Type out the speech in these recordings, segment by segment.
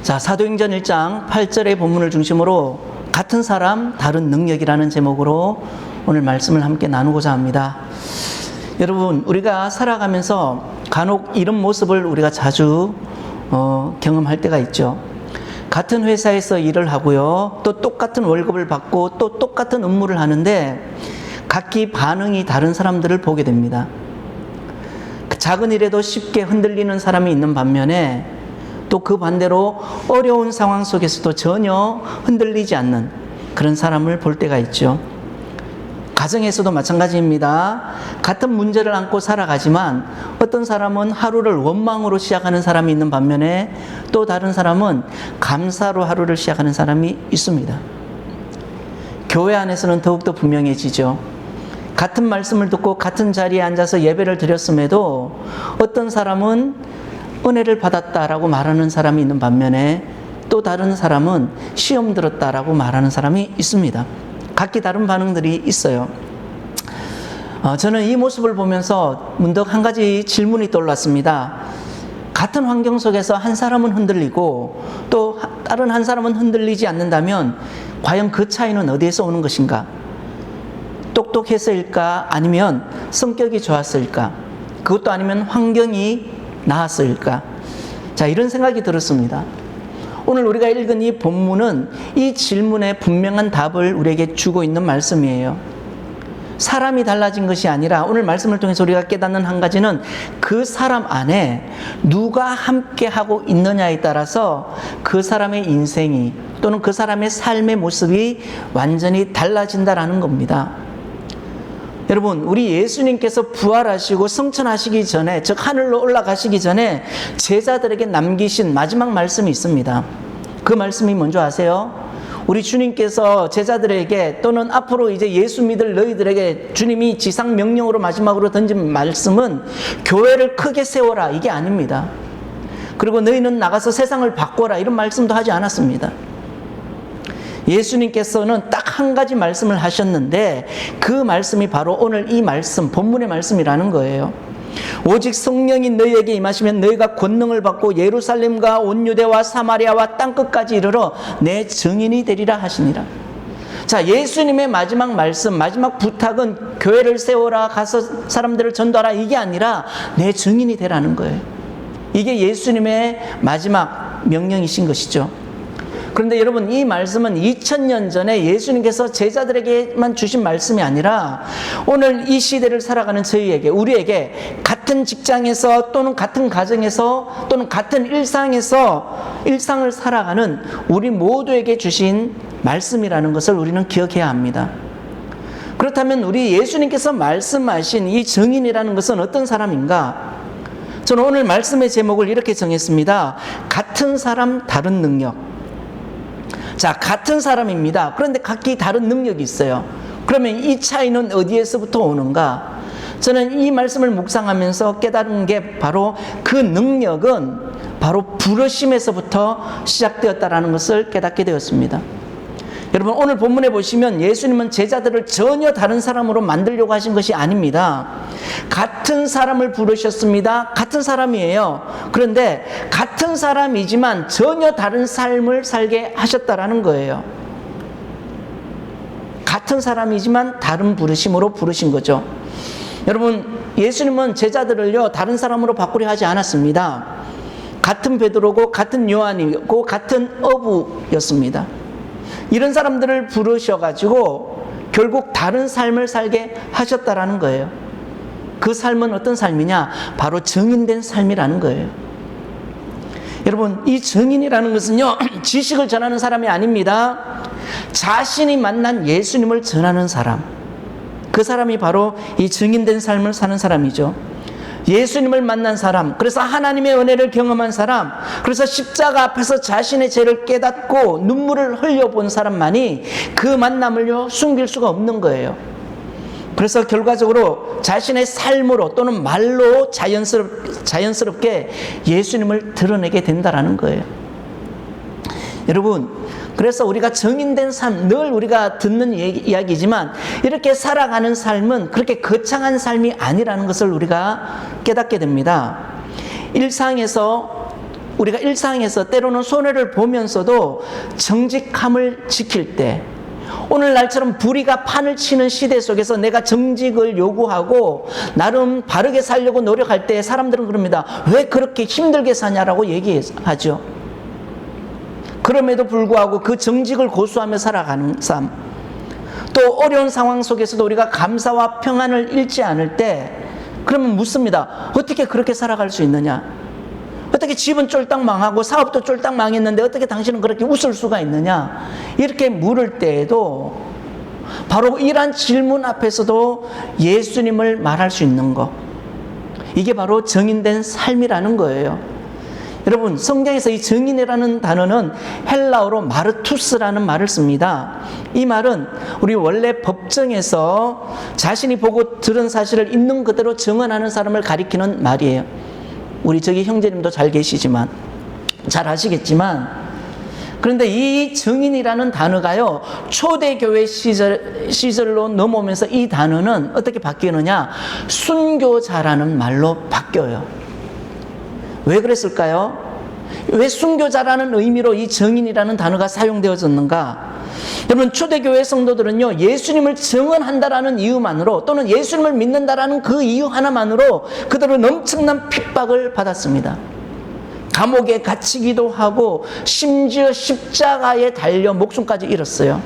자, 사도행전 1장 8절의 본문을 중심으로 같은 사람 다른 능력이라는 제목으로 오늘 말씀을 함께 나누고자 합니다. 여러분, 우리가 살아가면서 간혹 이런 모습을 우리가 자주 경험할 때가 있죠. 같은 회사에서 일을 하고요, 또 똑같은 월급을 받고 또 똑같은 업무를 하는데 각기 반응이 다른 사람들을 보게 됩니다. 작은 일에도 쉽게 흔들리는 사람이 있는 반면에 또 그 반대로 어려운 상황 속에서도 전혀 흔들리지 않는 그런 사람을 볼 때가 있죠. 가정에서도 마찬가지입니다. 같은 문제를 안고 살아가지만 어떤 사람은 하루를 원망으로 시작하는 사람이 있는 반면에 또 다른 사람은 감사로 하루를 시작하는 사람이 있습니다. 교회 안에서는 더욱더 분명해지죠. 같은 말씀을 듣고 같은 자리에 앉아서 예배를 드렸음에도 어떤 사람은 은혜를 받았다라고 말하는 사람이 있는 반면에 또 다른 사람은 시험 들었다라고 말하는 사람이 있습니다. 각기 다른 반응들이 있어요. 저는 이 모습을 보면서 문득 한 가지 질문이 떠올랐습니다. 같은 환경 속에서 한 사람은 흔들리고 또 다른 한 사람은 흔들리지 않는다면 과연 그 차이는 어디에서 오는 것인가? 똑똑해서일까? 아니면 성격이 좋았을까? 그것도 아니면 환경이 나았을까? 자, 이런 생각이 들었습니다. 오늘 우리가 읽은 이 본문은 이 질문에 분명한 답을 우리에게 주고 있는 말씀이에요. 사람이 달라진 것이 아니라 오늘 말씀을 통해서 우리가 깨닫는 한 가지는 그 사람 안에 누가 함께 하고 있느냐에 따라서 그 사람의 인생이 또는 그 사람의 삶의 모습이 완전히 달라진다라는 겁니다. 여러분, 우리 예수님께서 부활하시고 승천하시기 전에, 즉 하늘로 올라가시기 전에 제자들에게 남기신 마지막 말씀이 있습니다. 그 말씀이 뭔지 아세요? 우리 주님께서 제자들에게 또는 앞으로 이제 예수 믿을 너희들에게 주님이 지상 명령으로 마지막으로 던진 말씀은 교회를 크게 세워라, 이게 아닙니다. 그리고 너희는 나가서 세상을 바꿔라, 이런 말씀도 하지 않았습니다. 예수님께서는 딱 한 가지 말씀을 하셨는데 그 말씀이 바로 오늘 이 말씀, 본문의 말씀이라는 거예요. 오직 성령이 너희에게 임하시면 너희가 권능을 받고 예루살렘과 온 유대와 사마리아와 땅끝까지 이르러 내 증인이 되리라 하시니라. 자, 예수님의 마지막 말씀, 마지막 부탁은 교회를 세워라, 가서 사람들을 전도하라, 이게 아니라 내 증인이 되라는 거예요. 이게 예수님의 마지막 명령이신 것이죠. 그런데 여러분, 이 말씀은 2000년 전에 예수님께서 제자들에게만 주신 말씀이 아니라 오늘 이 시대를 살아가는 저희에게, 우리에게 같은 직장에서 또는 같은 가정에서 또는 같은 일상을 살아가는 우리 모두에게 주신 말씀이라는 것을 우리는 기억해야 합니다. 그렇다면 우리 예수님께서 말씀하신 이 증인이라는 것은 어떤 사람인가? 저는 오늘 말씀의 제목을 이렇게 정했습니다. 같은 사람 다른 능력. 자, 같은 사람입니다. 그런데 각기 다른 능력이 있어요. 그러면 이 차이는 어디에서부터 오는가? 저는 이 말씀을 묵상하면서 깨달은 게 바로 그 능력은 바로 부르심에서부터 시작되었다는 것을 깨닫게 되었습니다. 여러분, 오늘 본문에 보시면 예수님은 제자들을 전혀 다른 사람으로 만들려고 하신 것이 아닙니다. 같은 사람을 부르셨습니다. 같은 사람이에요. 그런데 같은 사람이지만 전혀 다른 삶을 살게 하셨다라는 거예요. 같은 사람이지만 다른 부르심으로 부르신 거죠. 여러분, 예수님은 제자들을요 다른 사람으로 바꾸려 하지 않았습니다. 같은 베드로고 같은 요한이고 같은 어부였습니다. 이런 사람들을 부르셔가지고 결국 다른 삶을 살게 하셨다라는 거예요. 그 삶은 어떤 삶이냐? 바로 증인된 삶이라는 거예요. 여러분, 이 증인이라는 것은요 지식을 전하는 사람이 아닙니다. 자신이 만난 예수님을 전하는 사람, 그 사람이 바로 이 증인된 삶을 사는 사람이죠. 예수님을 만난 사람, 그래서 하나님의 은혜를 경험한 사람, 그래서 십자가 앞에서 자신의 죄를 깨닫고 눈물을 흘려본 사람만이 그 만남을요 숨길 수가 없는 거예요. 그래서 결과적으로 자신의 삶으로 또는 말로 자연스럽게 예수님을 드러내게 된다라는 거예요. 여러분, 그래서 우리가 증인된 삶, 늘 우리가 듣는 이야기지만 이렇게 살아가는 삶은 그렇게 거창한 삶이 아니라는 것을 우리가 깨닫게 됩니다. 일상에서 우리가 일상에서 때로는 손해를 보면서도 정직함을 지킬 때, 오늘날처럼 불의가 판을 치는 시대 속에서 내가 정직을 요구하고 나름 바르게 살려고 노력할 때 사람들은 그럽니다. 왜 그렇게 힘들게 사냐라고 얘기하죠. 그럼에도 불구하고 그 정직을 고수하며 살아가는 삶, 또 어려운 상황 속에서도 우리가 감사와 평안을 잃지 않을 때, 그러면 묻습니다. 어떻게 그렇게 살아갈 수 있느냐? 어떻게 집은 쫄딱 망하고 사업도 쫄딱 망했는데 어떻게 당신은 그렇게 웃을 수가 있느냐? 이렇게 물을 때에도 바로 이러한 질문 앞에서도 예수님을 말할 수 있는 것, 이게 바로 정인된 삶이라는 거예요. 여러분, 성경에서 이 정인이라는 단어는 헬라어로 마르투스라는 말을 씁니다. 이 말은 우리 원래 법정에서 자신이 보고 들은 사실을 있는 그대로 증언하는 사람을 가리키는 말이에요. 우리 저기 형제님도 잘 계시지만, 잘 아시겠지만, 그런데 이 정인이라는 단어가요, 초대교회 시절로 넘어오면서 이 단어는 어떻게 바뀌느냐? 순교자라는 말로 바뀌어요. 왜 그랬을까요? 왜 순교자라는 의미로 이 정인이라는 단어가 사용되어졌는가? 여러분, 초대교회 성도들은요, 예수님을 증언한다라는 이유만으로, 또는 예수님을 믿는다라는 그 이유 하나만으로 그들은 엄청난 핍박을 받았습니다. 감옥에 갇히기도 하고 심지어 십자가에 달려 목숨까지 잃었어요.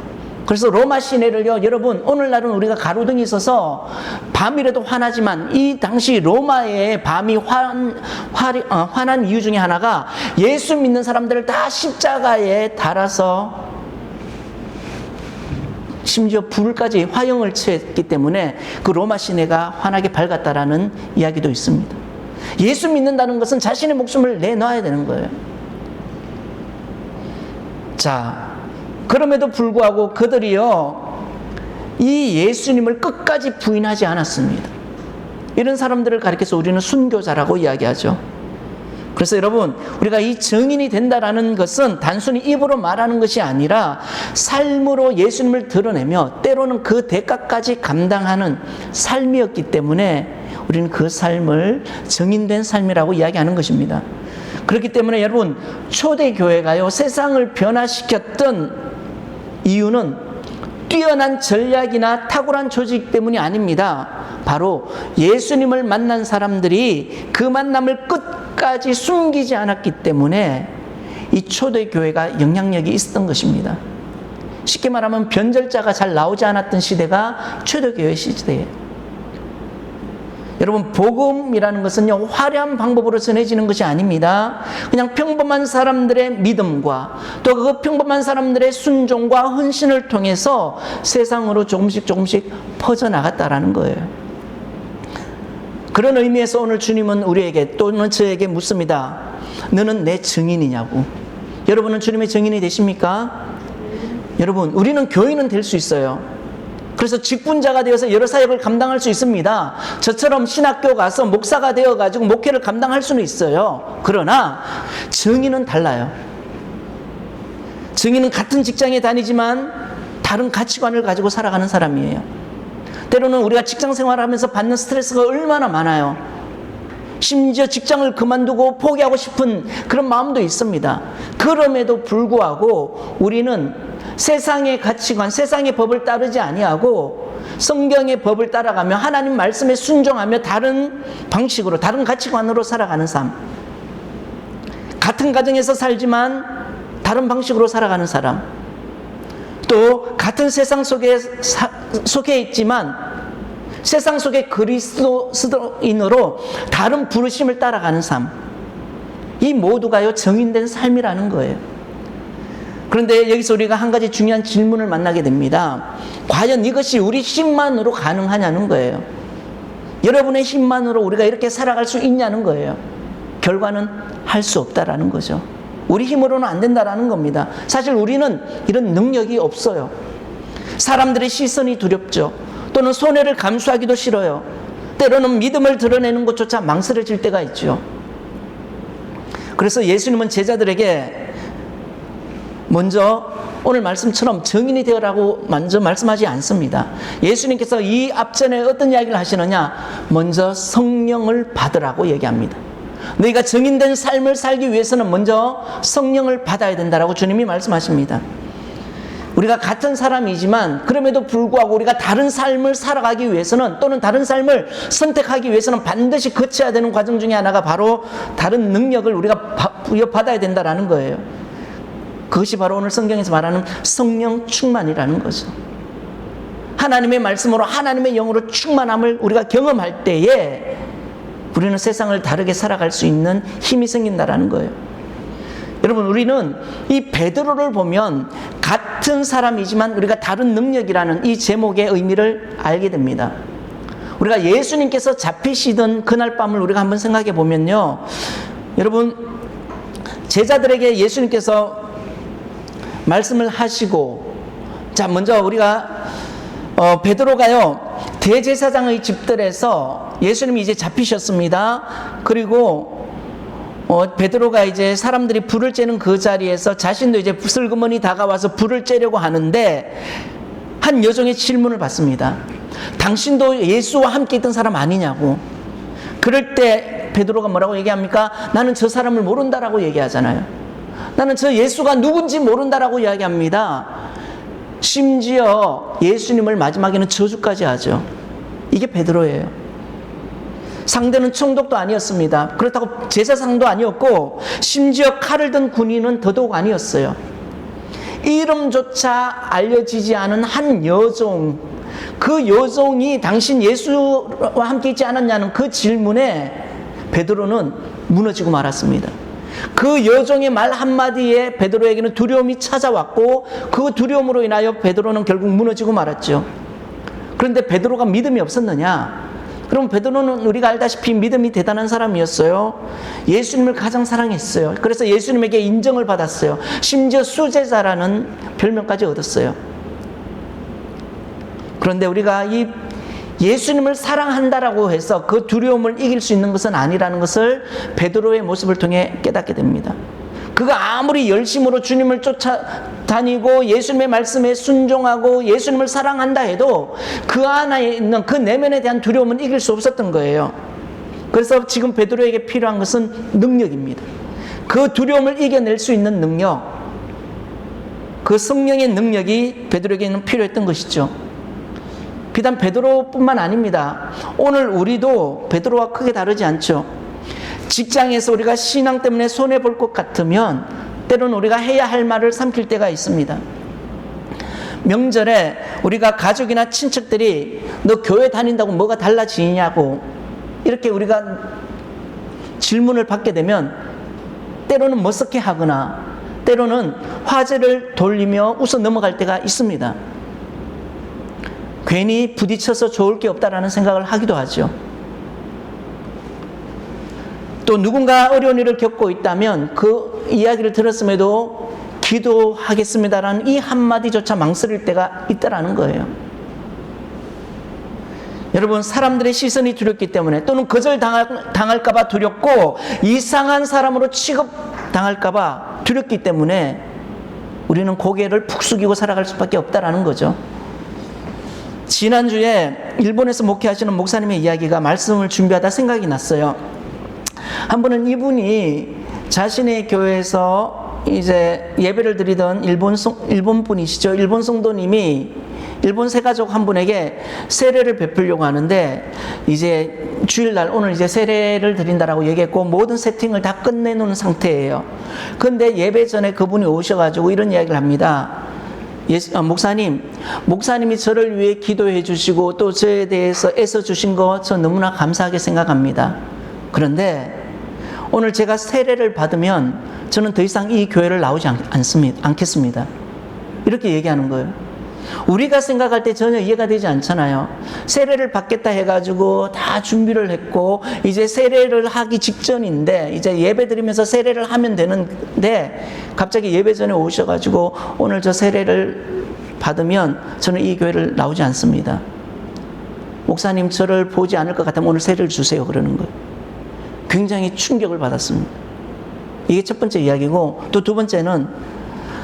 그래서 로마 시내를요, 여러분, 오늘날은 우리가 가로등이 있어서 밤이라도 환하지만 이 당시 로마의 밤이 환한 이유 중에 하나가 예수 믿는 사람들을 다 십자가에 달아서 심지어 불까지 화형을 취했기 때문에 그 로마 시내가 환하게 밝았다라는 이야기도 있습니다. 예수 믿는다는 것은 자신의 목숨을 내놔야 되는 거예요. 자, 그럼에도 불구하고 그들이요, 이 예수님을 끝까지 부인하지 않았습니다. 이런 사람들을 가리켜서 우리는 순교자라고 이야기하죠. 그래서 여러분, 우리가 이 증인이 된다라는 것은 단순히 입으로 말하는 것이 아니라 삶으로 예수님을 드러내며 때로는 그 대가까지 감당하는 삶이었기 때문에 우리는 그 삶을 증인된 삶이라고 이야기하는 것입니다. 그렇기 때문에 여러분, 초대교회가요, 세상을 변화시켰던 이유는 뛰어난 전략이나 탁월한 조직 때문이 아닙니다. 바로 예수님을 만난 사람들이 그 만남을 끝까지 숨기지 않았기 때문에 이 초대교회가 영향력이 있었던 것입니다. 쉽게 말하면 변절자가 잘 나오지 않았던 시대가 초대교회 시대예요. 여러분, 복음이라는 것은요, 화려한 방법으로 전해지는 것이 아닙니다. 그냥 평범한 사람들의 믿음과 또 그 평범한 사람들의 순종과 헌신을 통해서 세상으로 조금씩 퍼져나갔다라는 거예요. 그런 의미에서 오늘 주님은 우리에게 또는 저에게 묻습니다. 너는 내 증인이냐고. 여러분은 주님의 증인이 되십니까? 여러분, 우리는 교인은 될 수 있어요. 그래서 직분자가 되어서 여러 사역을 감당할 수 있습니다. 저처럼 신학교 가서 목사가 되어가지고 목회를 감당할 수는 있어요. 그러나 증인은 달라요. 증인은 같은 직장에 다니지만 다른 가치관을 가지고 살아가는 사람이에요. 때로는 우리가 직장 생활을 하면서 받는 스트레스가 얼마나 많아요. 심지어 직장을 그만두고 포기하고 싶은 그런 마음도 있습니다. 그럼에도 불구하고 우리는 세상의 가치관, 세상의 법을 따르지 아니하고 성경의 법을 따라가며 하나님 말씀에 순종하며 다른 방식으로, 다른 가치관으로 살아가는 삶. 같은 가정에서 살지만 다른 방식으로 살아가는 사람. 또 같은 세상 속에 있지만 세상 속의 그리스도인으로 다른 부르심을 따라가는 삶. 이 모두가요, 정인된 삶이라는 거예요. 그런데 여기서 우리가 한 가지 중요한 질문을 만나게 됩니다. 과연 이것이 우리 힘만으로 가능하냐는 거예요. 여러분의 힘만으로 우리가 이렇게 살아갈 수 있냐는 거예요. 결과는 할 수 없다라는 거죠. 우리 힘으로는 안 된다라는 겁니다. 사실 우리는 이런 능력이 없어요. 사람들의 시선이 두렵죠. 또는 손해를 감수하기도 싫어요. 때로는 믿음을 드러내는 것조차 망설여질 때가 있죠. 그래서 예수님은 제자들에게 먼저 오늘 말씀처럼 증인이 되어라고 먼저 말씀하지 않습니다. 예수님께서 이 앞전에 어떤 이야기를 하시느냐? 먼저 성령을 받으라고 얘기합니다. 너희가 정인된 삶을 살기 위해서는 먼저 성령을 받아야 된다라고 주님이 말씀하십니다. 우리가 같은 사람이지만 그럼에도 불구하고 우리가 다른 삶을 살아가기 위해서는, 또는 다른 삶을 선택하기 위해서는 반드시 거쳐야 되는 과정 중에 하나가 바로 다른 능력을 우리가 부여받아야 된다라는 거예요. 그것이 바로 오늘 성경에서 말하는 성령 충만이라는 거죠. 하나님의 말씀으로, 하나님의 영으로 충만함을 우리가 경험할 때에 우리는 세상을 다르게 살아갈 수 있는 힘이 생긴다라는 거예요. 여러분, 우리는 이 베드로를 보면 같은 사람이지만 우리가 다른 능력이라는 이 제목의 의미를 알게 됩니다. 우리가 예수님께서 잡히시던 그날 밤을 우리가 한번 생각해 보면요, 여러분, 제자들에게 예수님께서 말씀을 하시고, 자, 먼저 우리가 베드로가요, 대제사장의 집들에서 예수님이 이제 잡히셨습니다. 그리고 베드로가 이제 사람들이 불을 쬐는 그 자리에서 자신도 이제 슬그머니 다가와서 불을 쬐려고 하는데 한 여종의 질문을 받습니다. 당신도 예수와 함께 있던 사람 아니냐고. 그럴 때 베드로가 뭐라고 얘기합니까? 나는 저 사람을 모른다라고 얘기하잖아요. 나는 저 예수가 누군지 모른다라고 이야기합니다. 심지어 예수님을 마지막에는 저주까지 하죠. 이게 베드로예요. 상대는 총독도 아니었습니다. 그렇다고 제사장도 아니었고, 심지어 칼을 든 군인은 더더욱 아니었어요. 이름조차 알려지지 않은 한 여종, 그 여종이 당신 예수와 함께 있지 않았냐는 그 질문에 베드로는 무너지고 말았습니다. 그 여종의 말 한마디에 베드로에게는 두려움이 찾아왔고, 그 두려움으로 인하여 베드로는 결국 무너지고 말았죠. 그런데 베드로가 믿음이 없었느냐? 그럼 베드로는 우리가 알다시피 믿음이 대단한 사람이었어요. 예수님을 가장 사랑했어요. 그래서 예수님에게 인정을 받았어요. 심지어 수제자라는 별명까지 얻었어요. 그런데 우리가 이 예수님을 사랑한다라고 해서 그 두려움을 이길 수 있는 것은 아니라는 것을 베드로의 모습을 통해 깨닫게 됩니다. 그가 아무리 열심으로 주님을 쫓아다니고 예수님의 말씀에 순종하고 예수님을 사랑한다 해도 그 안에 있는 그 내면에 대한 두려움은 이길 수 없었던 거예요. 그래서 지금 베드로에게 필요한 것은 능력입니다. 그 두려움을 이겨낼 수 있는 능력, 그 성령의 능력이 베드로에게는 필요했던 것이죠. 비단 베드로뿐만 아닙니다. 오늘 우리도 베드로와 크게 다르지 않죠. 직장에서 우리가 신앙 때문에 손해볼 것 같으면 때로는 우리가 해야 할 말을 삼킬 때가 있습니다. 명절에 우리가 가족이나 친척들이 너 교회 다닌다고 뭐가 달라지냐고 이렇게 우리가 질문을 받게 되면 때로는 머쓱해 하거나 때로는 화제를 돌리며 웃어 넘어갈 때가 있습니다. 괜히 부딪혀서 좋을 게 없다라는 생각을 하기도 하죠. 또 누군가 어려운 일을 겪고 있다면 그 이야기를 들었음에도 기도하겠습니다라는 이 한마디조차 망설일 때가 있다라는 거예요. 여러분, 사람들의 시선이 두렵기 때문에, 또는 거절당할까 봐 두렵고 이상한 사람으로 취급당할까 봐 두렵기 때문에 우리는 고개를 푹 숙이고 살아갈 수밖에 없다라는 거죠. 지난주에 일본에서 목회하시는 목사님의 이야기가 말씀을 준비하다 생각이 났어요. 한 번은 이분이 자신의 교회에서 이제 예배를 드리던 일본 분이시죠. 일본 성도님이 일본 세가족 한 분에게 세례를 베풀려고 하는데 이제 주일날 오늘 이제 세례를 드린다라고 얘기했고 모든 세팅을 다 끝내놓은 상태예요. 그런데 예배 전에 그분이 오셔가지고 이런 이야기를 합니다. 목사님이 저를 위해 기도해 주시고 또 저에 대해서 애써 주신 거 저 너무나 감사하게 생각합니다. 그런데 오늘 제가 세례를 받으면 저는 더 이상 이 교회를 나오지 않겠습니다. 이렇게 얘기하는 거예요. 우리가 생각할 때 전혀 이해가 되지 않잖아요. 세례를 받겠다 해가지고 다 준비를 했고 이제 세례를 하기 직전인데 이제 예배 드리면서 세례를 하면 되는데 갑자기 예배 전에 오셔가지고 오늘 저 세례를 받으면 저는 이 교회를 나오지 않습니다. 목사님 저를 보지 않을 것 같으면 오늘 세례를 주세요 그러는 거예요. 굉장히 충격을 받았습니다. 이게 첫 번째 이야기고, 또 두 번째는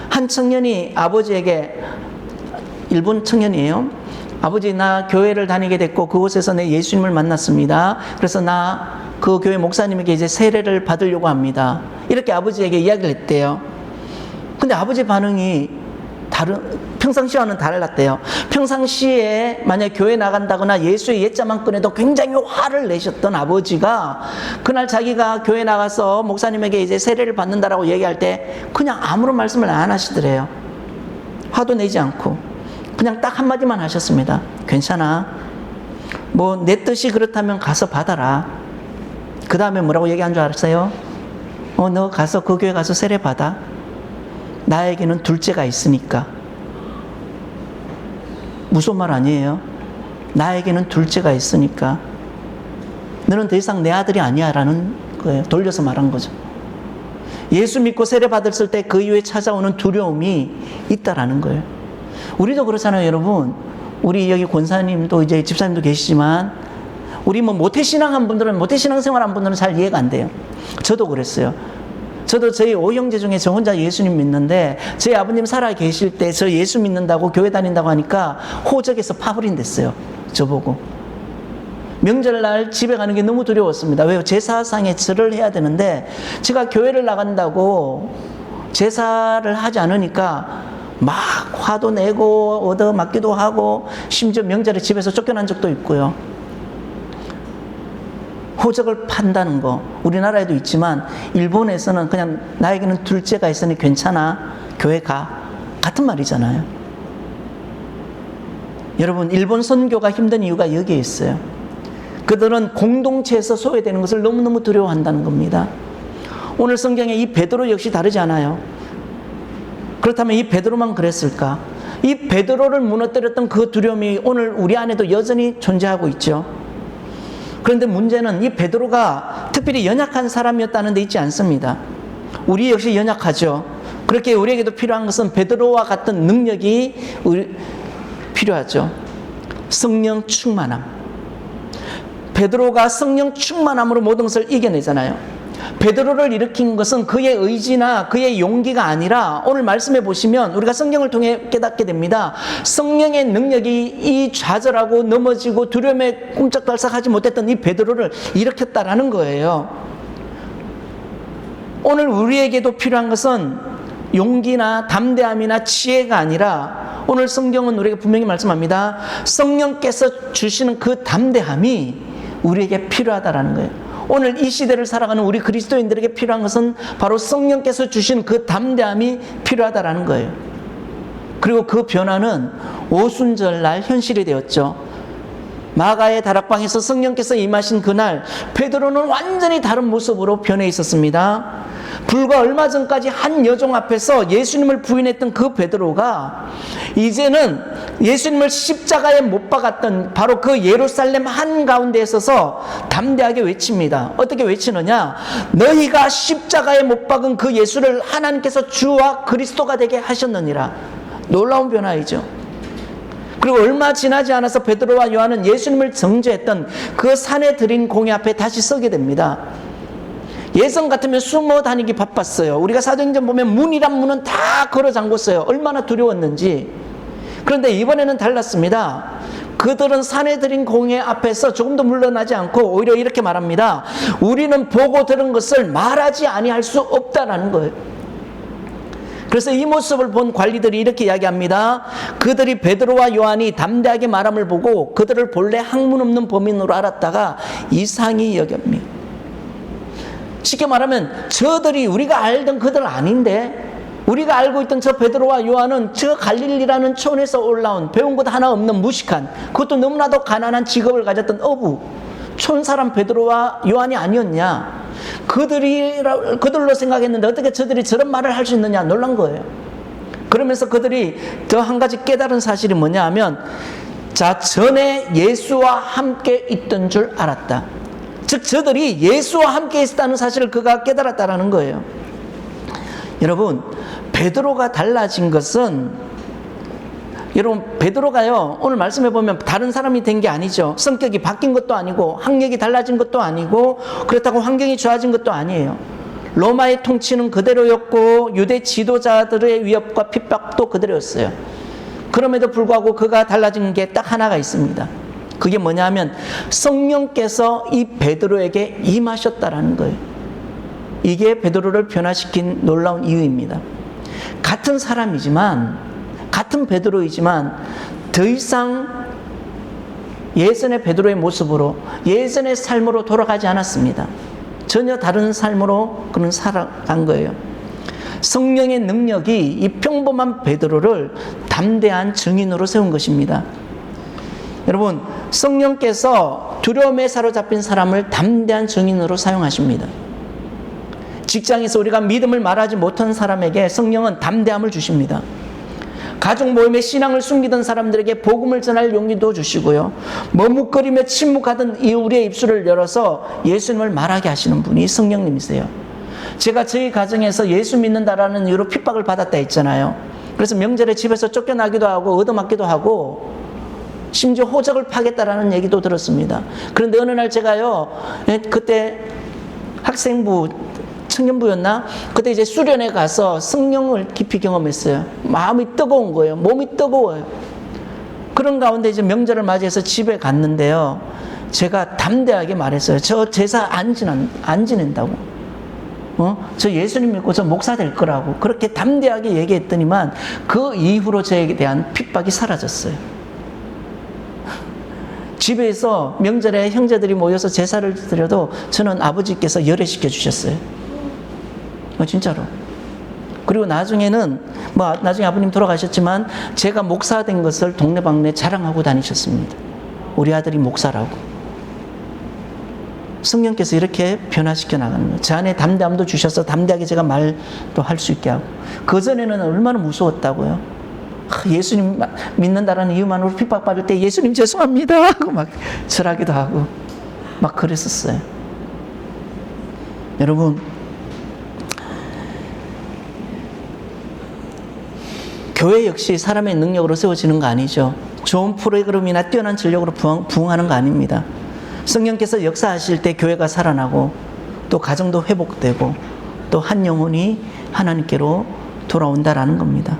한 청년이 아버지에게, 일본 청년이에요. 아버지 나 교회를 다니게 됐고 그곳에서 내 예수님을 만났습니다. 그래서 나 그 교회 목사님에게 이제 세례를 받으려고 합니다. 이렇게 아버지에게 이야기를 했대요. 근데 아버지 반응이 평상시와는 달랐대요. 평상시에 만약 교회 나간다거나 예수의 옛자만 꺼내도 굉장히 화를 내셨던 아버지가 그날 자기가 교회 나가서 목사님에게 이제 세례를 받는다라고 얘기할 때 그냥 아무런 말씀을 안 하시더래요. 화도 내지 않고 그냥 딱 한마디만 하셨습니다. 괜찮아. 뭐 내 뜻이 그렇다면 가서 받아라. 그 다음에 뭐라고 얘기한 줄 알았어요? 너 가서 그 교회 가서 세례 받아. 나에게는 둘째가 있으니까. 무서운 말 아니에요? 나에게는 둘째가 있으니까. 너는 더 이상 내 아들이 아니야 라는 거예요. 돌려서 말한 거죠. 예수 믿고 세례 받았을 때 그 이후에 찾아오는 두려움이 있다라는 거예요. 우리도 그렇잖아요, 여러분. 우리 여기 권사님도 이제 집사님도 계시지만 우리 뭐 모태신앙한 분들은, 모태신앙생활한 분들은 잘 이해가 안 돼요. 저도 그랬어요. 저도 저희 5형제 중에 저 혼자 예수님 믿는데 저희 아버님 살아 계실 때 저 예수 믿는다고 교회 다닌다고 하니까 호적에서 파불인 됐어요. 저보고. 명절날 집에 가는 게 너무 두려웠습니다. 왜요? 제사상에 절을 해야 되는데 제가 교회를 나간다고 제사를 하지 않으니까 막 화도 내고 얻어맞기도 하고 심지어 명절에 집에서 쫓겨난 적도 있고요. 호적을 판다는 거 우리나라에도 있지만 일본에서는 그냥 나에게는 둘째가 있으니 괜찮아 교회 가 같은 말이잖아요. 여러분 일본 선교가 힘든 이유가 여기에 있어요. 그들은 공동체에서 소외되는 것을 너무너무 두려워한다는 겁니다. 오늘 성경에 이 베드로 역시 다르지 않아요. 그렇다면 이 베드로만 그랬을까? 이 베드로를 무너뜨렸던 그 두려움이 오늘 우리 안에도 여전히 존재하고 있죠. 그런데 문제는 이 베드로가 특별히 연약한 사람이었다는 데 있지 않습니다. 우리 역시 연약하죠. 그렇게 우리에게도 필요한 것은 베드로와 같은 능력이 필요하죠. 성령 충만함. 베드로가 성령 충만함으로 모든 것을 이겨내잖아요. 베드로를 일으킨 것은 그의 의지나 그의 용기가 아니라 오늘 말씀해 보시면 우리가 성경을 통해 깨닫게 됩니다. 성령의 능력이 이 좌절하고 넘어지고 두려움에 꼼짝달싹하지 못했던 이 베드로를 일으켰다라는 거예요. 오늘 우리에게도 필요한 것은 용기나 담대함이나 지혜가 아니라 오늘 성경은 우리에게 분명히 말씀합니다. 성령께서 주시는 그 담대함이 우리에게 필요하다라는 거예요. 오늘 이 시대를 살아가는 우리 그리스도인들에게 필요한 것은 바로 성령께서 주신 그 담대함이 필요하다라는 거예요. 그리고 그 변화는 오순절날 현실이 되었죠. 마가의 다락방에서 성령께서 임하신 그날 베드로는 완전히 다른 모습으로 변해 있었습니다. 불과 얼마 전까지 한 여종 앞에서 예수님을 부인했던 그 베드로가 이제는 예수님을 십자가에 못 박았던 바로 그 예루살렘 한가운데에 서서 담대하게 외칩니다. 어떻게 외치느냐? 너희가 십자가에 못 박은 그 예수를 하나님께서 주와 그리스도가 되게 하셨느니라. 놀라운 변화이죠. 그리고 얼마 지나지 않아서 베드로와 요한은 예수님을 정죄했던 그 산에 들인 공회 앞에 다시 서게 됩니다. 예전 같으면 숨어 다니기 바빴어요. 우리가 사도행전 보면 문이란 문은 다 걸어 잠궜어요. 얼마나 두려웠는지. 그런데 이번에는 달랐습니다. 그들은 산에 들인 공회 앞에서 조금도 물러나지 않고 오히려 이렇게 말합니다. 우리는 보고 들은 것을 말하지 아니할 수 없다라는 거예요. 그래서 이 모습을 본 관리들이 이렇게 이야기합니다. 그들이 베드로와 요한이 담대하게 말함을 보고 그들을 본래 학문 없는 범인으로 알았다가 이상히 여깁니다. 쉽게 말하면 저들이 우리가 알던 그들 아닌데 우리가 알고 있던 저 베드로와 요한은 저 갈릴리라는 촌에서 올라온 배운 것 하나 없는 무식한 그것도 너무나도 가난한 직업을 가졌던 어부 촌사람 베드로와 요한이 아니었냐. 그들로 생각했는데 어떻게 저들이 저런 말을 할 수 있느냐 놀란 거예요. 그러면서 그들이 더 한 가지 깨달은 사실이 뭐냐 하면 자 전에 예수와 함께 있던 줄 알았다. 즉 저들이 예수와 함께 있었다는 사실을 그가 깨달았다라는 거예요. 여러분 베드로가 달라진 것은 여러분 베드로가요 오늘 말씀해 보면 다른 사람이 된 게 아니죠. 성격이 바뀐 것도 아니고 학력이 달라진 것도 아니고 그렇다고 환경이 좋아진 것도 아니에요. 로마의 통치는 그대로였고 유대 지도자들의 위협과 핍박도 그대로였어요. 그럼에도 불구하고 그가 달라진 게 딱 하나가 있습니다. 그게 뭐냐면 성령께서 이 베드로에게 임하셨다라는 거예요. 이게 베드로를 변화시킨 놀라운 이유입니다. 같은 사람이지만, 같은 베드로이지만 더 이상 예전의 베드로의 모습으로, 예전의 삶으로 돌아가지 않았습니다. 전혀 다른 삶으로 그는 살아간 거예요. 성령의 능력이 이 평범한 베드로를 담대한 증인으로 세운 것입니다. 여러분, 성령께서 두려움에 사로잡힌 사람을 담대한 증인으로 사용하십니다. 직장에서 우리가 믿음을 말하지 못한 사람에게 성령은 담대함을 주십니다. 가족 모임에 신앙을 숨기던 사람들에게 복음을 전할 용기도 주시고요. 머뭇거리며 침묵하던 우리의 입술을 열어서 예수님을 말하게 하시는 분이 성령님이세요. 제가 저희 가정에서 예수 믿는다라는 이유로 핍박을 받았다 했잖아요. 그래서 명절에 집에서 쫓겨나기도 하고 얻어맞기도 하고 심지어 호적을 파겠다라는 얘기도 들었습니다. 그런데 어느 날 제가요, 그때 학생부 청년부였나? 그때 이제 수련회 가서 성령을 깊이 경험했어요. 마음이 뜨거운 거예요. 몸이 뜨거워요. 그런 가운데 이제 명절을 맞이해서 집에 갔는데요. 제가 담대하게 말했어요. 저 제사 안 지낸다고. 저 예수님 믿고 저 목사 될 거라고. 그렇게 담대하게 얘기했더니만 그 이후로 저에 대한 핍박이 사라졌어요. 집에서 명절에 형제들이 모여서 제사를 드려도 저는 아버지께서 열애시켜 주셨어요. 진짜로. 그리고 나중에는 나중에 아버님 돌아가셨지만 제가 목사 된 것을 동네방네 자랑하고 다니셨습니다. 우리 아들이 목사라고. 성령께서 이렇게 변화시켜 나가는 거예요. 제 안에 담대함도 주셔서 담대하게 제가 말도 할 수 있게 하고. 그전에는 얼마나 무서웠다고요. 예수님 믿는다라는 이유만으로 핍박받을 때 예수님 죄송합니다 하고 막 절하기도 하고 막 그랬었어요. 여러분, 교회 역시 사람의 능력으로 세워지는 거 아니죠. 좋은 프로그램이나 뛰어난 전력으로 부흥하는 거 아닙니다. 성령께서 역사하실 때 교회가 살아나고 또 가정도 회복되고 또 한 영혼이 하나님께로 돌아온다라는 겁니다.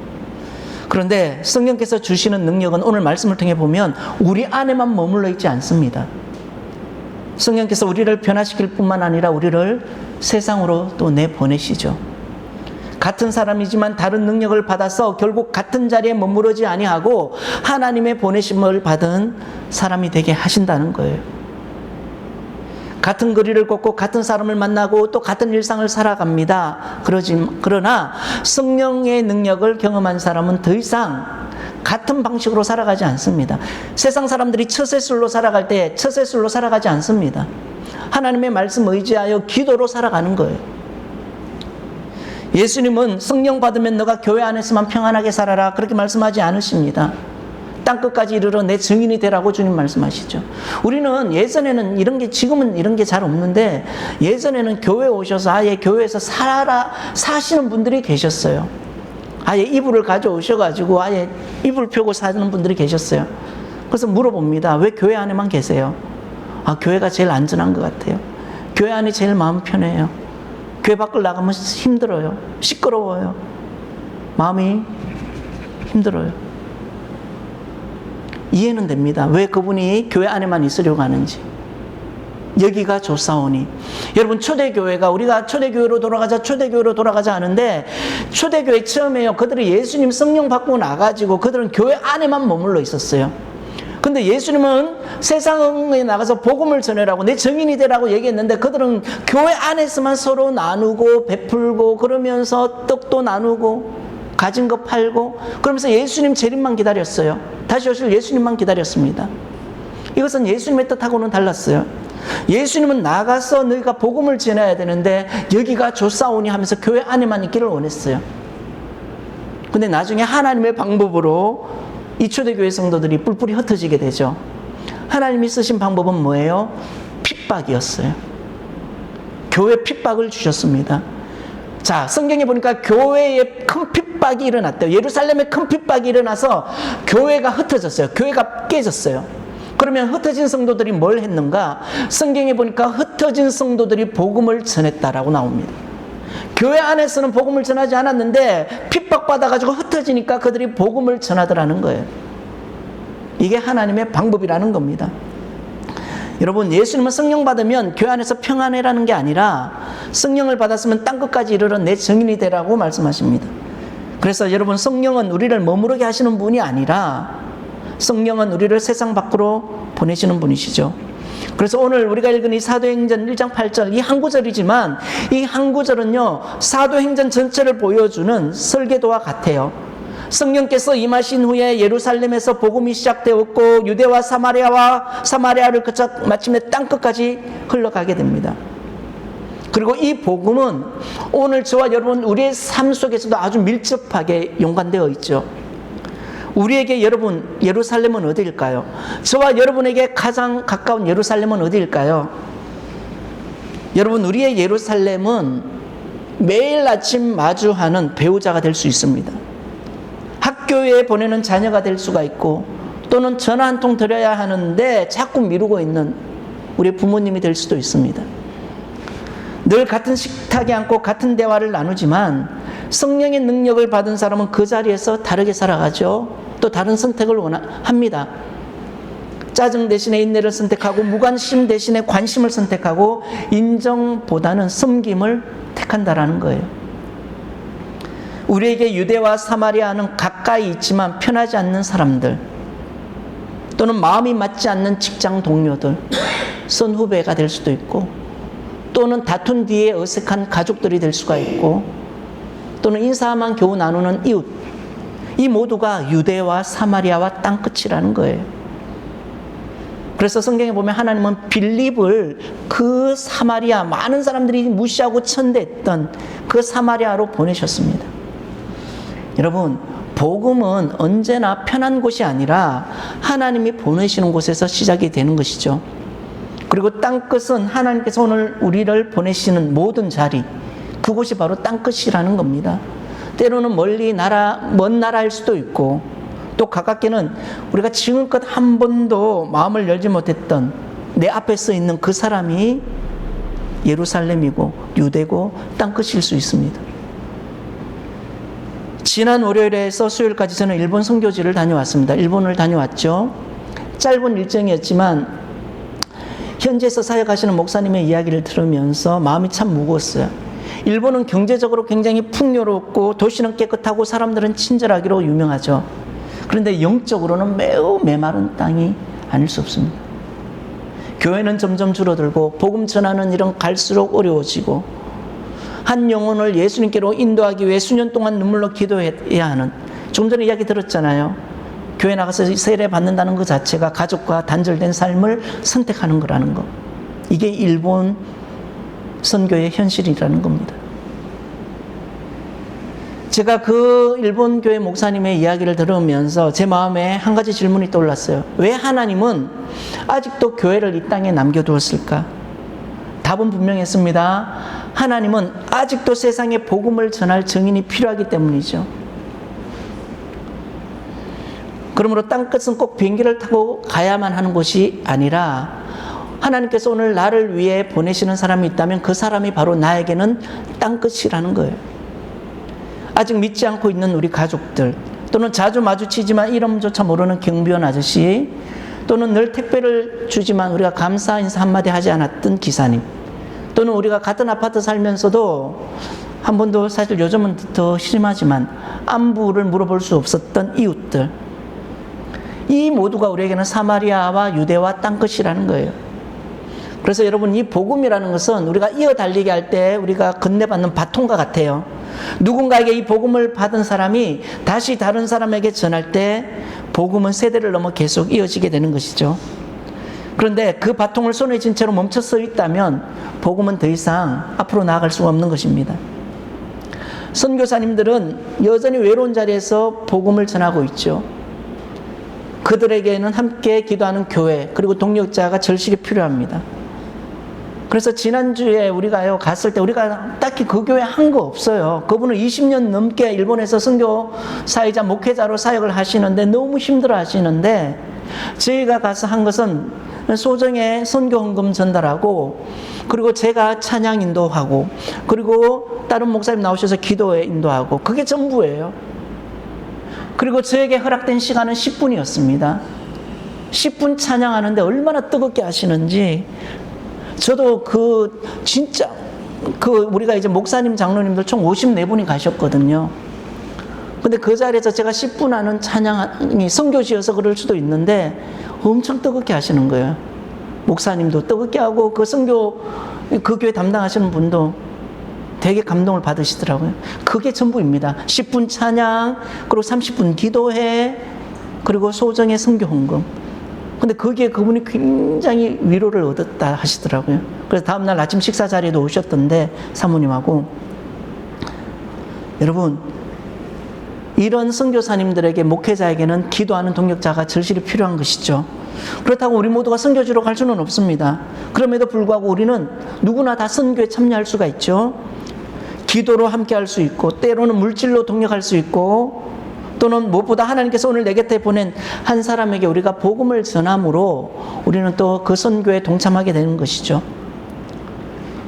그런데 성령께서 주시는 능력은 오늘 말씀을 통해 보면 우리 안에만 머물러 있지 않습니다. 성령께서 우리를 변화시킬 뿐만 아니라 우리를 세상으로 또 내보내시죠. 같은 사람이지만 다른 능력을 받아서 결국 같은 자리에 머무르지 아니하고 하나님의 보내심을 받은 사람이 되게 하신다는 거예요. 같은 거리를 걷고 같은 사람을 만나고 또 같은 일상을 살아갑니다. 그러나 성령의 능력을 경험한 사람은 더 이상 같은 방식으로 살아가지 않습니다. 세상 사람들이 처세술로 살아갈 때 처세술로 살아가지 않습니다. 하나님의 말씀 의지하여 기도로 살아가는 거예요. 예수님은 성령 받으면 너가 교회 안에서만 평안하게 살아라 그렇게 말씀하지 않으십니다. 땅끝까지 이르러 내 증인이 되라고 주님 말씀하시죠. 우리는 예전에는 지금은 이런 게 잘 없는데 예전에는 교회에 오셔서 아예 교회에서 사시는 분들이 계셨어요. 아예 이불을 가져오셔가지고 아예 이불 펴고 사는 분들이 계셨어요. 그래서 물어봅니다. 왜 교회 안에만 계세요? 교회가 제일 안전한 것 같아요. 교회 안이 제일 마음 편해요. 교회 밖을 나가면 힘들어요. 시끄러워요. 마음이 힘들어요. 이해는 됩니다. 왜 그분이 교회 안에만 있으려고 하는지. 여기가 좋사오니. 여러분, 초대교회가 우리가 초대교회로 돌아가자 하는데 초대교회 처음에요. 그들이 예수님 성령 받고 나가지고 그들은 교회 안에만 머물러 있었어요. 근데 예수님은 세상에 나가서 복음을 전해라고 내 증인이 되라고 얘기했는데 그들은 교회 안에서만 서로 나누고 베풀고 그러면서 떡도 나누고 가진 거 팔고 그러면서 예수님 재림만 기다렸어요. 다시 오실 예수님만 기다렸습니다. 이것은 예수님의 뜻하고는 달랐어요. 예수님은 나가서 너희가 복음을 전해야 되는데 여기가 좋사오니 하면서 교회 안에만 있기를 원했어요. 근데 나중에 하나님의 방법으로 이 초대교회 성도들이 뿔뿔이 흩어지게 되죠. 하나님이 쓰신 방법은 뭐예요? 핍박이었어요. 교회 핍박을 주셨습니다. 자, 성경에 보니까 교회에 큰 핍박이 일어났대요. 예루살렘에 큰 핍박이 일어나서 교회가 흩어졌어요. 교회가 깨졌어요. 그러면 흩어진 성도들이 뭘 했는가? 성경에 보니까 흩어진 성도들이 복음을 전했다라고 나옵니다. 교회 안에서는 복음을 전하지 않았는데 핍박받아가지고 흩어지니까 그들이 복음을 전하더라는 거예요. 이게 하나님의 방법이라는 겁니다. 여러분, 예수님은 성령 받으면 교회 안에서 평안해라는 게 아니라 성령을 받았으면 땅끝까지 이르러 내 증인이 되라고 말씀하십니다. 그래서 여러분, 성령은 우리를 머무르게 하시는 분이 아니라 성령은 우리를 세상 밖으로 보내시는 분이시죠. 그래서 오늘 우리가 읽은 이 사도행전 1장 8절, 이 한 구절이지만 이 한 구절은요, 사도행전 전체를 보여주는 설계도와 같아요. 성령께서 임하신 후에 예루살렘에서 복음이 시작되었고 유대와 사마리아를 거쳐 마침내 땅끝까지 흘러가게 됩니다. 그리고 이 복음은 오늘 저와 여러분 우리의 삶 속에서도 아주 밀접하게 연관되어 있죠. 우리에게 여러분, 예루살렘은 어디일까요? 저와 여러분에게 가장 가까운 예루살렘은 어디일까요? 여러분, 우리의 예루살렘은 매일 아침 마주하는 배우자가 될 수 있습니다. 학교에 보내는 자녀가 될 수가 있고, 또는 전화 한 통 드려야 하는데 자꾸 미루고 있는 우리 부모님이 될 수도 있습니다. 늘 같은 식탁에 앉고 같은 대화를 나누지만 성령의 능력을 받은 사람은 그 자리에서 다르게 살아가죠. 또 다른 선택을 합니다. 짜증 대신에 인내를 선택하고, 무관심 대신에 관심을 선택하고, 인정보다는 섬김을 택한다라는 거예요. 우리에게 유대와 사마리아는 가까이 있지만 편하지 않는 사람들, 또는 마음이 맞지 않는 직장 동료들, 선후배가 될 수도 있고, 또는 다툰 뒤에 어색한 가족들이 될 수가 있고, 또는 인사만 겨우 나누는 이웃, 이 모두가 유대와 사마리아와 땅끝이라는 거예요. 그래서 성경에 보면 하나님은 빌립을 그 사마리아, 많은 사람들이 무시하고 천대했던 그 사마리아로 보내셨습니다. 여러분, 복음은 언제나 편한 곳이 아니라 하나님이 보내시는 곳에서 시작이 되는 것이죠. 그리고 땅끝은 하나님께서 오늘 우리를 보내시는 모든 자리, 그곳이 바로 땅끝이라는 겁니다. 때로는 먼 나라일 수도 있고, 또 가깝게는 우리가 지금껏 한 번도 마음을 열지 못했던 내 앞에 서 있는 그 사람이 예루살렘이고 유대고 땅끝일 수 있습니다. 지난 월요일에서 수요일까지 저는 일본 선교지를 다녀왔습니다. 일본을 다녀왔죠. 짧은 일정이었지만 현지에서 사역하시는 목사님의 이야기를 들으면서 마음이 참 무거웠어요. 일본은 경제적으로 굉장히 풍요롭고 도시는 깨끗하고 사람들은 친절하기로 유명하죠. 그런데 영적으로는 매우 메마른 땅이 아닐 수 없습니다. 교회는 점점 줄어들고 복음 전하는 일은 갈수록 어려워지고, 한 영혼을 예수님께로 인도하기 위해 수년 동안 눈물로 기도해야 하는, 조금 전에 이야기 들었잖아요. 교회 나가서 세례 받는다는 것 자체가 가족과 단절된 삶을 선택하는 거라는 거. 이게 일본 선교의 현실이라는 겁니다. 제가 그 일본 교회 목사님의 이야기를 들으면서 제 마음에 한 가지 질문이 떠올랐어요. 왜 하나님은 아직도 교회를 이 땅에 남겨두었을까? 답은 분명했습니다. 하나님은 아직도 세상에 복음을 전할 증인이 필요하기 때문이죠. 그러므로 땅끝은 꼭 비행기를 타고 가야만 하는 곳이 아니라, 하나님께서 오늘 나를 위해 보내시는 사람이 있다면 그 사람이 바로 나에게는 땅끝이라는 거예요. 아직 믿지 않고 있는 우리 가족들, 또는 자주 마주치지만 이름조차 모르는 경비원 아저씨, 또는 늘 택배를 주지만 우리가 감사 인사 한마디 하지 않았던 기사님, 또는 우리가 같은 아파트 살면서도 한 번도, 사실 요즘은 더 심하지만 안부를 물어볼 수 없었던 이웃들, 이 모두가 우리에게는 사마리아와 유대와 땅끝이라는 거예요. 그래서 여러분, 이 복음이라는 것은 우리가 이어 달리게 할 때 우리가 건네받는 바통과 같아요. 누군가에게 이 복음을 받은 사람이 다시 다른 사람에게 전할 때 복음은 세대를 넘어 계속 이어지게 되는 것이죠. 그런데 그 바통을 손에 쥔 채로 멈춰 서 있다면 복음은 더 이상 앞으로 나아갈 수가 없는 것입니다. 선교사님들은 여전히 외로운 자리에서 복음을 전하고 있죠. 그들에게는 함께 기도하는 교회, 그리고 동력자가 절실히 필요합니다. 그래서 지난주에 우리가 갔을 때 우리가 딱히 그 교회 한 거 없어요. 그분은 20년 넘게 일본에서 선교사이자 목회자로 사역을 하시는데 너무 힘들어 하시는데, 저희가 가서 한 것은 소정의 선교 헌금 전달하고, 그리고 제가 찬양 인도하고, 그리고 다른 목사님 나오셔서 기도에 인도하고, 그게 전부예요. 그리고 저에게 허락된 시간은 10분이었습니다. 10분 찬양하는데 얼마나 뜨겁게 하시는지. 저도 진짜 우리가 이제 목사님, 장로님들 총 54분이 가셨거든요. 근데 그 자리에서 제가 10분 하는 찬양이 선교지여서 그럴 수도 있는데 엄청 뜨겁게 하시는 거예요. 목사님도 뜨겁게 하고 그 교회 담당하시는 분도 되게 감동을 받으시더라고요. 그게 전부입니다. 10분 찬양, 그리고 30분 기도회, 그리고 소정의 선교 헌금. 근데 거기에 그분이 굉장히 위로를 얻었다 하시더라고요. 그래서 다음날 아침 식사 자리에도 오셨던데, 사모님하고. 여러분, 이런 선교사님들에게, 목회자에게는 기도하는 동역자가 절실히 필요한 것이죠. 그렇다고 우리 모두가 선교지로 갈 수는 없습니다. 그럼에도 불구하고 우리는 누구나 다 선교에 참여할 수가 있죠. 기도로 함께 할 수 있고, 때로는 물질로 동역할 수 있고, 또는 무엇보다 하나님께서 오늘 내 곁에 보낸 한 사람에게 우리가 복음을 전함으로 우리는 또 그 선교에 동참하게 되는 것이죠.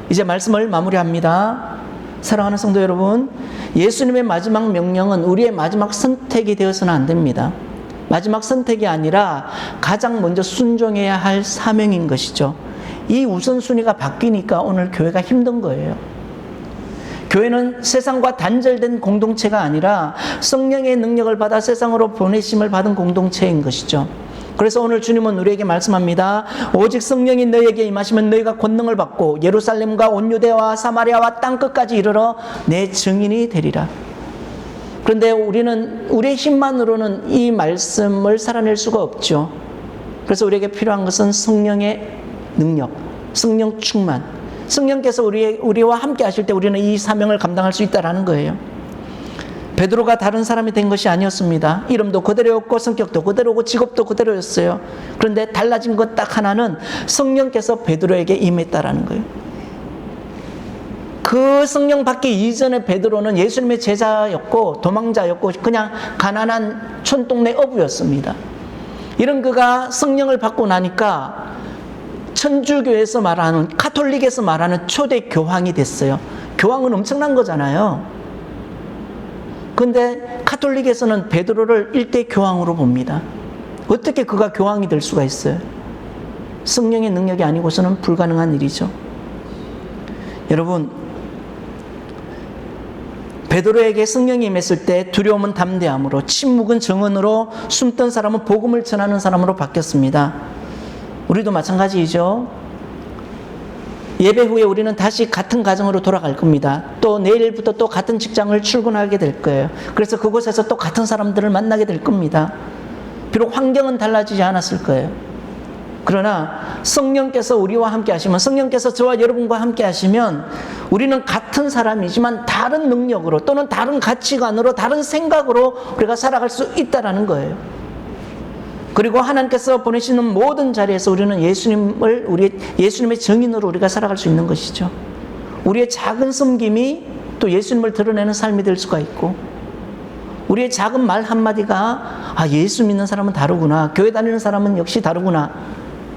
이제 말씀을 마무리합니다. 사랑하는 성도 여러분, 예수님의 마지막 명령은 우리의 마지막 선택이 되어서는 안 됩니다. 마지막 선택이 아니라 가장 먼저 순종해야 할 사명인 것이죠. 이 우선순위가 바뀌니까 오늘 교회가 힘든 거예요. 교회는 세상과 단절된 공동체가 아니라 성령의 능력을 받아 세상으로 보내심을 받은 공동체인 것이죠. 그래서 오늘 주님은 우리에게 말씀합니다. 오직 성령이 너희에게 임하시면 너희가 권능을 받고 예루살렘과 온 유대와 사마리아와 땅끝까지 이르러 내 증인이 되리라. 그런데 우리는 우리의 힘만으로는 이 말씀을 살아낼 수가 없죠. 그래서 우리에게 필요한 것은 성령의 능력, 성령 충만. 성령께서 우리와 함께 하실 때 우리는 이 사명을 감당할 수 있다는 거예요. 베드로가 다른 사람이 된 것이 아니었습니다. 이름도 그대로였고 성격도 그대로고 직업도 그대로였어요. 그런데 달라진 것 딱 하나는 성령께서 베드로에게 임했다라는 거예요. 그 성령 받기 이전에 베드로는 예수님의 제자였고 도망자였고 그냥 가난한 촌동네 어부였습니다. 이런 그가 성령을 받고 나니까 천주교에서 말하는, 카톨릭에서 말하는 초대 교황이 됐어요. 교황은 엄청난 거잖아요. 그런데 카톨릭에서는 베드로를 일대 교황으로 봅니다. 어떻게 그가 교황이 될 수가 있어요? 성령의 능력이 아니고서는 불가능한 일이죠. 여러분, 베드로에게 성령이 임했을 때 두려움은 담대함으로, 침묵은 정언으로, 숨던 사람은 복음을 전하는 사람으로 바뀌었습니다. 우리도 마찬가지이죠. 예배 후에 우리는 다시 같은 가정으로 돌아갈 겁니다. 또 내일부터 또 같은 직장을 출근하게 될 거예요. 그래서 그곳에서 또 같은 사람들을 만나게 될 겁니다. 비록 환경은 달라지지 않았을 거예요. 그러나 성령께서 우리와 함께 하시면, 성령께서 저와 여러분과 함께 하시면 우리는 같은 사람이지만 다른 능력으로 또는 다른 가치관으로 다른 생각으로 우리가 살아갈 수 있다는 거예요. 그리고 하나님께서 보내시는 모든 자리에서 우리는 예수님의 증인으로 우리가 살아갈 수 있는 것이죠. 우리의 작은 섬김이 또 예수님을 드러내는 삶이 될 수가 있고, 우리의 작은 말 한마디가 예수 믿는 사람은 다르구나, 교회 다니는 사람은 역시 다르구나,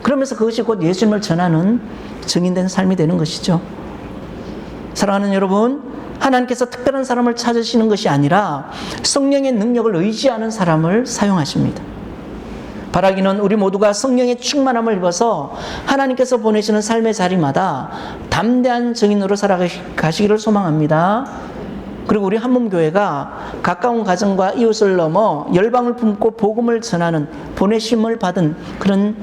그러면서 그것이 곧 예수님을 전하는 증인된 삶이 되는 것이죠. 사랑하는 여러분, 하나님께서 특별한 사람을 찾으시는 것이 아니라 성령의 능력을 의지하는 사람을 사용하십니다. 바라기는 우리 모두가 성령의 충만함을 입어서 하나님께서 보내시는 삶의 자리마다 담대한 증인으로 살아가시기를 소망합니다. 그리고 우리 한몸교회가 가까운 가정과 이웃을 넘어 열방을 품고 복음을 전하는, 보내심을 받은 그런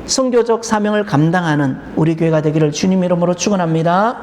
선교적 사명을 감당하는 우리 교회가 되기를 주님 이름으로 축원합니다.